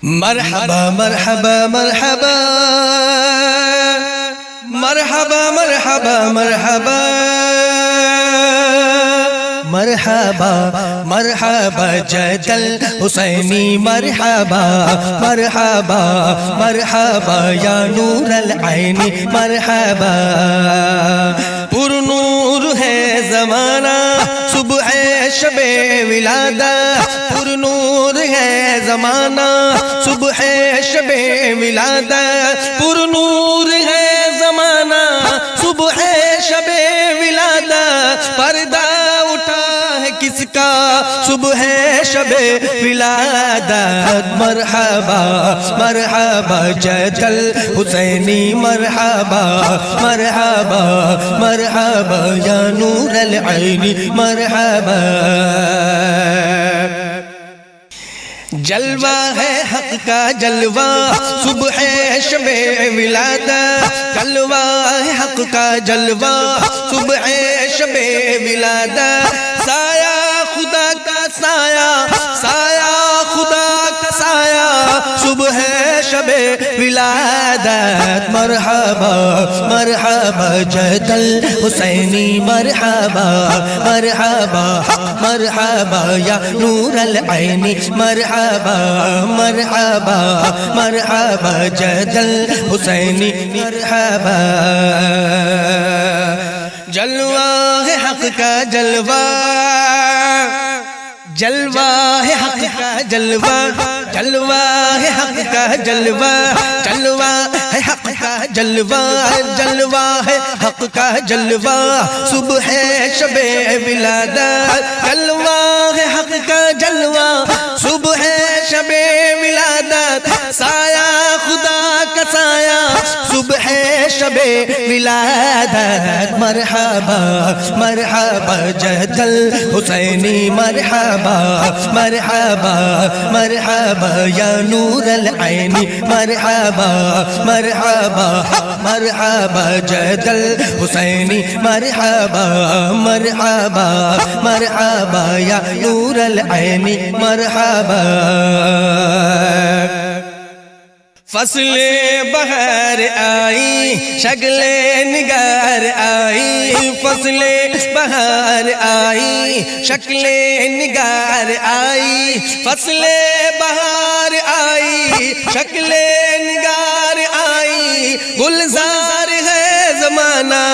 مرحبا مرحبا مرحبا مرحبا مرحبا مرحبا مرحبا مرحبا جد الحسینی مرحبا مرحبا مرحبا یا نور العین مرحبا پر نور ہے زمانہ صبح شب ولادت پر نور ہے زمانہ صبح شب ولادت پر نور ہے زمانہ صبح شب ولادت پردہ اٹھا ہے کس کا صبح شب ولادت مرحبا مرحبا جد الحسینی مرحبا مرحبا مرحبا یا نور العین مرحبا جلوہ ہے حق کا جلوہ صبح شب ولادت جلوہ ہے حق کا جلوہ صبح شب ولادت سایہ خدا کا سایہ سایہ خدا کا سایہ صبح شب ولادت مرحبا مرحبا جد الحسینی مرحبا مرحبا مرحبا یا نور العین مرحبا مرحبا مرحبا جد الحسینی مرحبا جلوہ ہے حق کا جلوہ جلوہ ہے حق کا جلوہ جلوہ ہے حق کا جلوہ جلوہ ہے حق کا جلوہ جلوہ ہے حق کا جلوہ صبح شب ولادت جلوہ ہے حق کا جلوہ صبح شب ولادت سایہ خدا کا سایہ صبح شب ولادت مرحبا مرحبا جد الحسینی مرحبا مرحبا مرحبا یا نور العین مرحبا مرحبا مرحبا جد الحسینی مرحبا مرحبا مرحبا یا نور العین مرحبا فصل بہار آئی شکل نگار آئی فصل بہار آئی شکل نگار آئی فصل بہار آئی شکل نگار آئی گلزار ہے زمانہ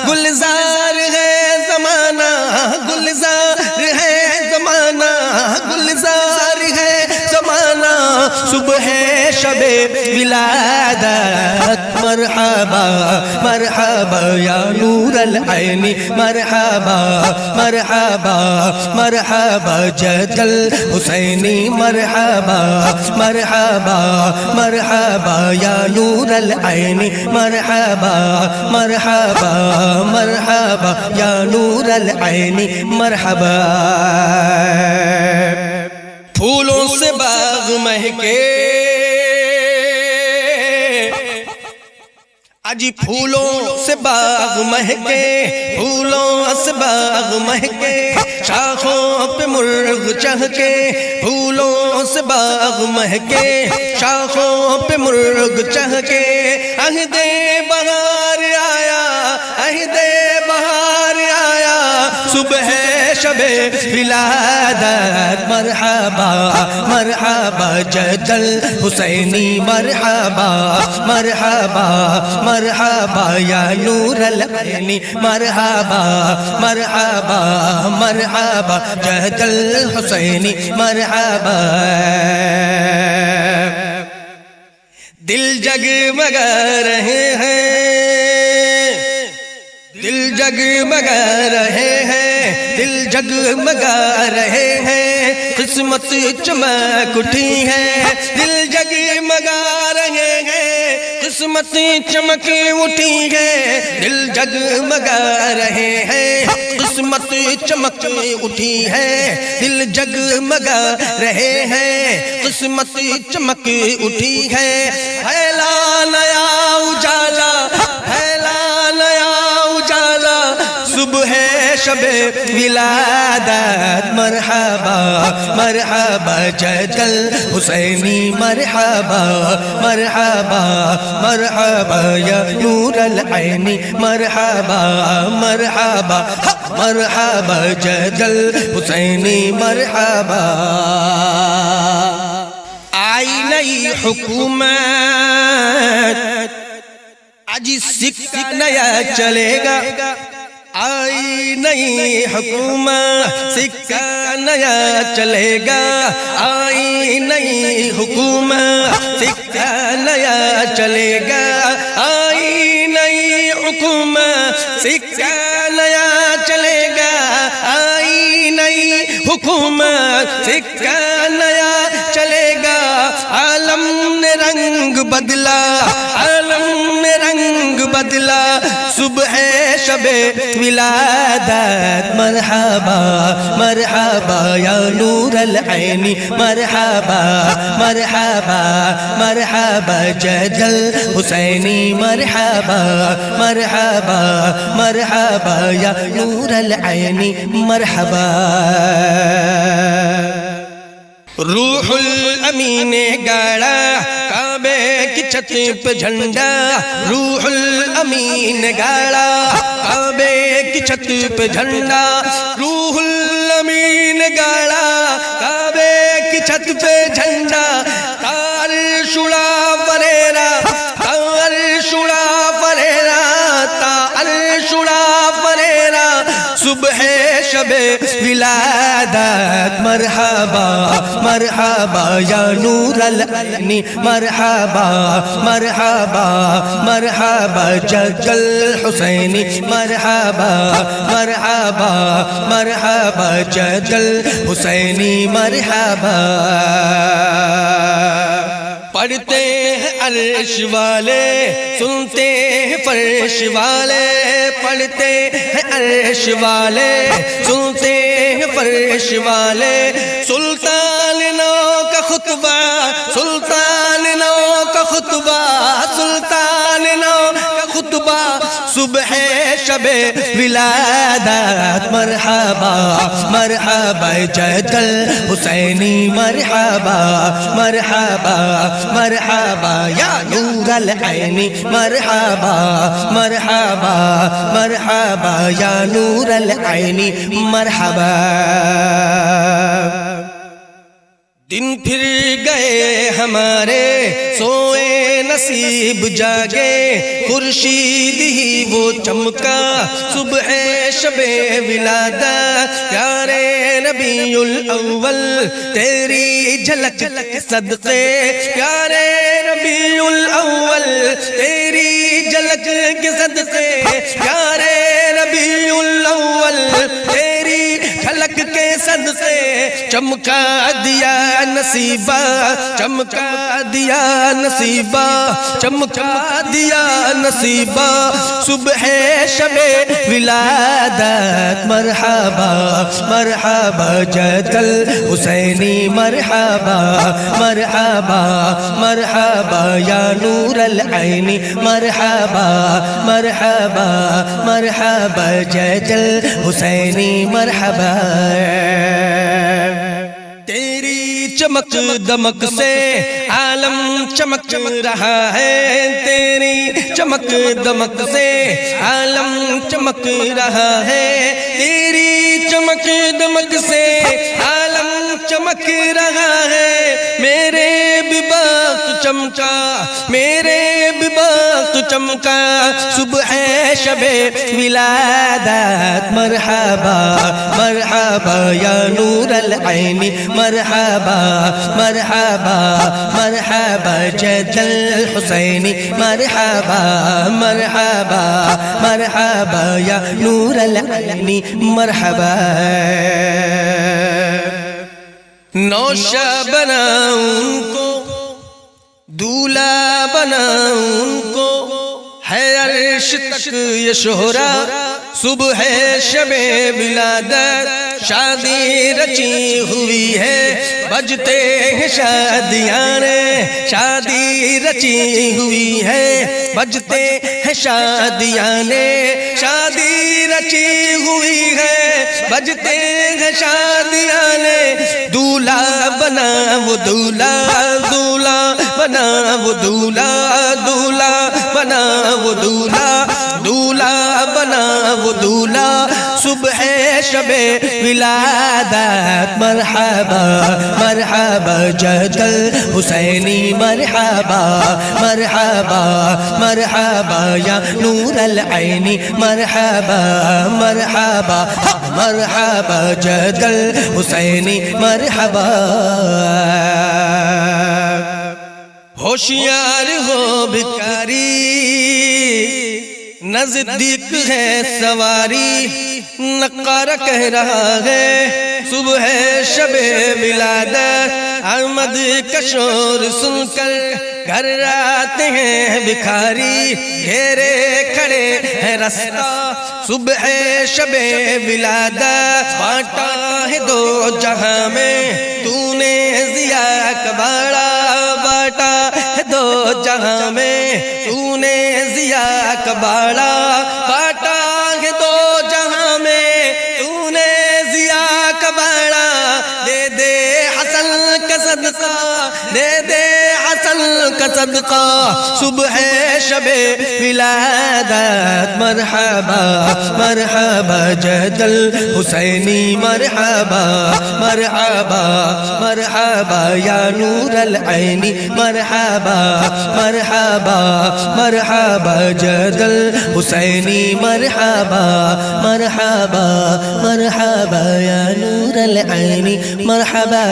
گلزار ہے زمانہ گلزار ہے زمانہ گلزار ہے زمانہ صبح شب ولادت مرحبا مرحبا یا نور العین مرحبا مرحبا مرحبا جد الحسینی مرحبا مرحبا مرحبا یا نور العین مرحبا مرحبا مرحبا یا نور العین مرحبا پھولوں سے باغ مہکے اجی پھولوں سے باغ مہکے پھولوں سے باغ مہکے شاخوں پہ مرغ چہکے پھولوں سے باغ مہکے شاخوں پہ مرغ چہکے عہد بہار آیا عہد بہار آیا صبح شب ولادت مرحبا مرحبا جد الحسینی مرحبا مرحبا مرحبا یا نور العین مرحبا مرحبا مرحبا جد الحسینی مرحبا دل جگمگا رہے ہیں دل جگمگا رہے ہیں دل جگمگا رہے ہیں قسمت چمک اٹھی ہے دل جگمگا رہے ہیں قسمت چمک اٹھی ہے دل جگمگا رہے ہیں قسمت چمک اٹھی ہے دل جگمگا رہے ہیں قسمت چمک اٹھی ہے پھیلا نیا اجالا پھیلا نیا اجالا صبح شب ولادت مرحبا مرحبا جد الحسینی مرحبا مرحبا مرحبا یا نور العین مرحبا مرحبا مرحبا جد الحسینی مرحبا آئی نئی حکومت آج سکہ نیا چلے گا آئی نئی حکومت سکہ نیا چلے گا آئی نئی حکومت سکہ نیا چلے گا آئی نئی حکومت سکہ نیا چلے گا آئی نئی حکومت سکہ نیا چلے گا عالم نے رنگ بدلا عالم نے رنگ بدلا صبح شب ولادت مرحبا مرحبا یا نور العین مرحبا مرحبا مرحبا جد الحسینی مرحبا مرحبا مرحبا یا نور العین مرحبا روح الامین گاڑا کعبے کی چھت پہ جھنڈا روح الامین گاڑا کعبے کی چھت پہ جھنڈا روح الامین گاڑا کعبے کی چھت پہ جھنڈا تار شڑا فریرا تار شڑا فریرا تار شڑا فریرا صبح شب ولادت مرحبا مرحبا یا نور العین مرحبا مرحبا مرحبا جد الحسینی مرحبا مرحبا مرحبا جد الحسینی مرحبا پڑھتے ہیں عرش والے سنتے ہیں فرش والے پڑھتے ہیں عرش والے سنتے ہیں فرش والے سلطان نو کا خطبہ سلطان نو کا خطبہ سلطان نو کا خطبہ صبح شب ولادت مرحبا مرحبا جد الحسینی مرحبا مرحبا مرحبا یا نور العین مرحبا مرحبا مرحبا یا نور العین مرحبا دن پھر گئے ہمارے سوئے نصیب جاگے خورشید ہی وہ چمکا صبح شب ولادت پیارے ربیع الاول تیری جھلک صدقے پیارے ربیع الاول تیری جھلک کے صدقے پیارے ربیع الاول تیری جھلک کے صدقے چمکا دیا نصیبہ چمکا دیا نصیبہ چمکا دیا نصیبہ صبح شب ولادت مرحبا مرحبا جد الحسینی مرحبا مرحبا مرحبا یا نور العین مرحبا مرحبا مرحبا جد الحسینی مرحبا تیری چمک دمک سے عالم چمک رہا ہے تیری چمک دمک سے عالم چمک رہا ہے تیری چمک دمک سے عالم چمک رہا ہے میرے بھی وقت چمکا میرے بھی وقت چمکا صبح شب ولادت مرحبا مرحبا یا نور العین مرحبا مرحبا مرحبا جد الحسینی مرحبا مرحبا مرحبا یا نور العین مرحبا نوشہ بناؤں ان کو دولہا بناؤں ان کو ہے عرش تک یہ شہرا صبح شب ولادت شادی رچی ہوئی ہے بجتے ہیں شادیاں شادی رچی ہوئی ہے بجتے ہیں شادیاں شادی رچی ہوئی ہے بجتے ہیں شادیاں دولہا بنا وہ دولہا دولہا بنا وہ دولہا دولہا بنا وہ دولہا دولہا بنا وہ دولہا صبح شب ولادت مرحبا مرحبا جد الحسینی مرحبا مرحبا مرحبا یا نور العین مرحبا مرحبا مرحبا جد الحسینی مرحبا ہوشیار ہو بھکاری نزدیک ہے سواری نقارہ کہہ رہا ہے صبح شب ولادت احمد کا شور سن کر گھر آتے ہیں بھکاری گھیرے کھڑے ہیں رستہ صبح شب ولادت بانٹا ہے دو جہاں میں تو نے ضیاء کا باڑا بانٹا ہے دو جہاں میں تو نے ضیاء کا باڑا بانٹا ہے دو جہاں میں تو نے ضیاء کا باڑا دے دے حسن کا صدقہ دے دے حسن کا صدقہ صبح شب ولادت مرحبا مرحبا جد الحسینی مرحبا مرحبا مرحبا یا نور العین مرحبا مرحبا مرحبا جد الحسینی مرحبا مرحبا مرحبا یا نور العین مرحبا